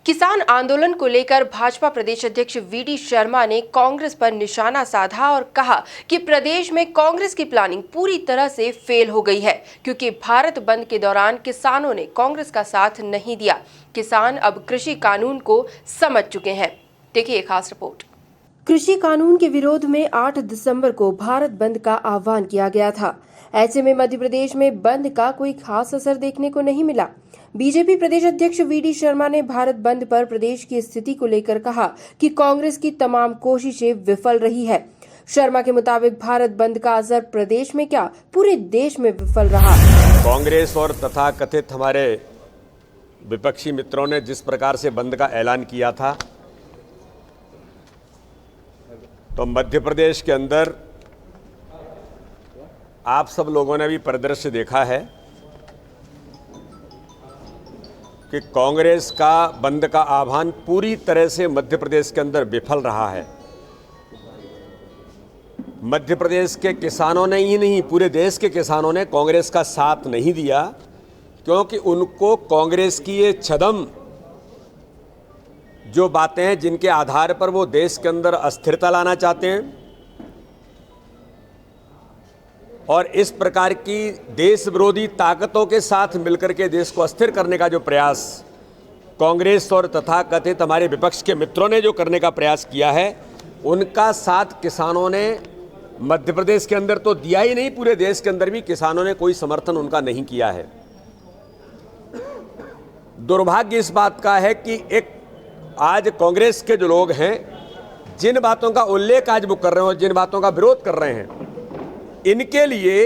किसान आंदोलन को लेकर भाजपा प्रदेश अध्यक्ष वीडी शर्मा ने कांग्रेस पर निशाना साधा और कहा कि प्रदेश में कांग्रेस की प्लानिंग पूरी तरह से फेल हो गई है, क्योंकि भारत बंद के दौरान किसानों ने कांग्रेस का साथ नहीं दिया। किसान अब कृषि कानून को समझ चुके हैं। देखिए खास रिपोर्ट। कृषि कानून के विरोध में 8 दिसंबर को भारत बंद का आह्वान किया गया था। ऐसे में मध्य प्रदेश में बंद का कोई खास असर देखने को नहीं मिला। बीजेपी प्रदेश अध्यक्ष वीडी शर्मा ने भारत बंद पर प्रदेश की स्थिति को लेकर कहा कि कांग्रेस की तमाम कोशिशें विफल रही है। शर्मा के मुताबिक भारत बंद का असर प्रदेश में क्या पूरे देश में विफल रहा। कांग्रेस और तथाकथित हमारे विपक्षी मित्रों ने जिस प्रकार से बंद का ऐलान किया था, तो मध्य प्रदेश के अंदर आप सब लोगों ने भी परिदृश्य देखा है कि कांग्रेस का बंद का आह्वान पूरी तरह से मध्य प्रदेश के अंदर विफल रहा है। मध्य प्रदेश के किसानों ने ही नहीं, पूरे देश के किसानों ने कांग्रेस का साथ नहीं दिया, क्योंकि उनको कांग्रेस की ये छद्म जो बातें हैं जिनके आधार पर वो देश के अंदर अस्थिरता लाना चाहते हैं और इस प्रकार की देश विरोधी ताकतों के साथ मिलकर के देश को अस्थिर करने का जो प्रयास कांग्रेस और तथाकथित हमारे विपक्ष के मित्रों ने जो करने का प्रयास किया है, उनका साथ किसानों ने मध्य प्रदेश के अंदर तो दिया ही नहीं, पूरे देश के अंदर भी किसानों ने कोई समर्थन उनका नहीं किया है। दुर्भाग्य इस बात का है कि एक आज कांग्रेस के जो लोग हैं, जिन बातों का उल्लेख आज वो कर रहे हैं और जिन बातों का विरोध कर रहे हैं, इनके लिए,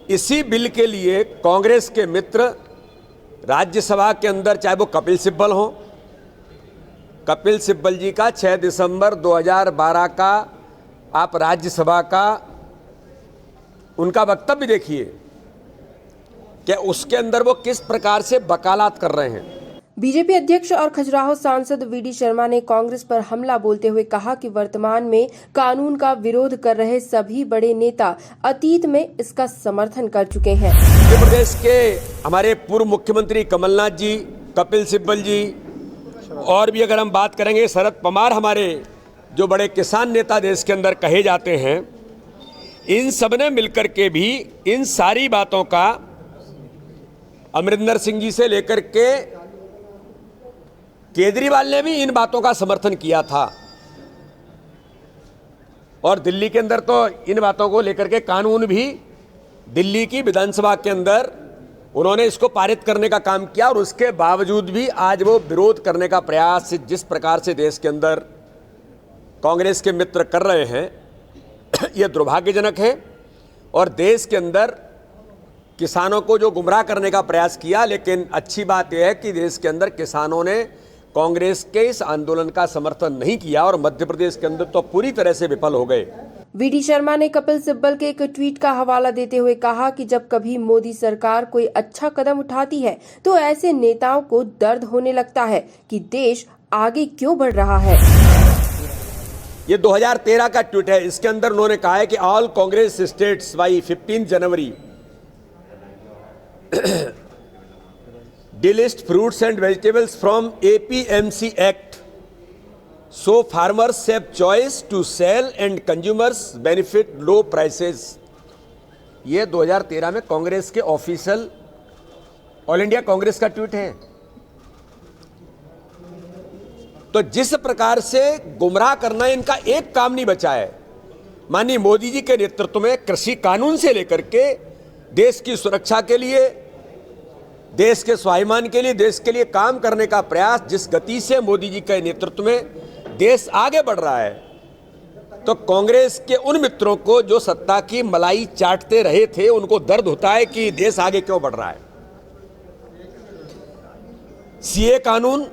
इसी बिल के लिए कांग्रेस के मित्र राज्यसभा के अंदर, चाहे वो कपिल सिब्बल हो, कपिल सिब्बल जी का 6 दिसंबर 2012 का आप राज्यसभा का उनका वक्तव्य देखिए कि उसके अंदर वो किस प्रकार से वकालत कर रहे हैं। बीजेपी अध्यक्ष और खजुराहो सांसद वीडी शर्मा ने कांग्रेस पर हमला बोलते हुए कहा कि वर्तमान में कानून का विरोध कर रहे सभी बड़े नेता अतीत में इसका समर्थन कर चुके हैं। मध्य प्रदेश के हमारे पूर्व मुख्यमंत्री कमलनाथ जी, कपिल सिब्बल जी और भी अगर हम बात करेंगे शरद पवार, हमारे जो बड़े किसान नेता देश के अंदर कहे जाते हैं, इन सब ने मिलकर के भी इन सारी बातों का, अमरिंदर सिंह जी से लेकर के केजरीवाल ने भी इन बातों का समर्थन किया था और दिल्ली के अंदर तो इन बातों को लेकर के कानून भी दिल्ली की विधानसभा के अंदर उन्होंने इसको पारित करने का काम किया और उसके बावजूद भी आज वो विरोध करने का प्रयास जिस प्रकार से देश के अंदर कांग्रेस के मित्र कर रहे हैं, ये दुर्भाग्यजनक है। और देश के अंदर किसानों को जो गुमराह करने का प्रयास किया, लेकिन अच्छी बात यह है कि देश के अंदर किसानों ने कांग्रेस के इस आंदोलन का समर्थन नहीं किया और मध्य प्रदेश के अंदर तो पूरी तरह से विफल हो गए। वीडी शर्मा ने कपिल सिब्बल के एक ट्वीट का हवाला देते हुए कहा कि जब कभी मोदी सरकार कोई अच्छा कदम उठाती है तो ऐसे नेताओं को दर्द होने लगता है कि देश आगे क्यों बढ़ रहा है। ये 2013 का ट्वीट है। इसके अंदर उन्होंने कहा है कि all Congress states by 15 January delist fruits and vegetables from APMC Act, so farmers have choice to sell and consumers benefit low prices। ये 2013 में कांग्रेस के ऑफिशियल ऑल इंडिया कांग्रेस का ट्वीट है। तो जिस प्रकार से गुमराह करना, इनका एक काम नहीं बचा है। माननीय मोदी जी के नेतृत्व में कृषि कानून से लेकर के देश की सुरक्षा के लिए, देश के स्वाभिमान के लिए, देश के लिए काम करने का प्रयास, जिस गति से मोदी जी के नेतृत्व में देश आगे बढ़ रहा है, तो कांग्रेस के उन मित्रों को जो सत्ता की मलाई चाटते रहे थे, उनको दर्द होता है कि देश आगे क्यों बढ़ रहा है। सीए कानून,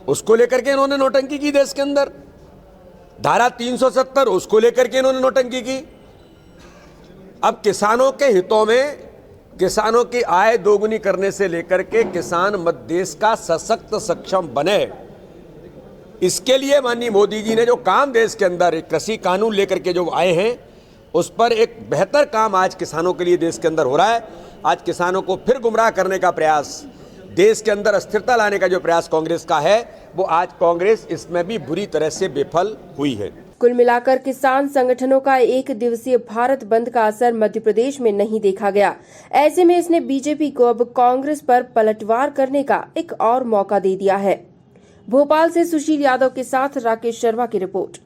उसको लेकर के इन्होंने नौटंकी की देश के अंदर। धारा 370, उसको लेकर के इन्होंने नौटंकी की। अब किसानों के हितों में, किसानों की आय दोगुनी करने से लेकर के किसान मध्य देश का सशक्त सक्षम बने, इसके लिए माननीय मोदी जी ने जो काम देश के अंदर कृषि कानून लेकर के जो आए हैं, उस पर एक बेहतर काम आज किसानों के लिए देश के अंदर हो रहा है। आज किसानों को फिर गुमराह करने का प्रयास देश के अंदर अस्थिरता लाने का जो प्रयास कांग्रेस का है, वो आज कांग्रेस इसमें भी बुरी तरह से विफल हुई है। कुल मिलाकर किसान संगठनों का एक दिवसीय भारत बंद का असर मध्य प्रदेश में नहीं देखा गया। ऐसे में इसने बीजेपी को अब कांग्रेस पर पलटवार करने का एक और मौका दे दिया है। भोपाल से सुशील यादव के साथ राकेश शर्मा की रिपोर्ट।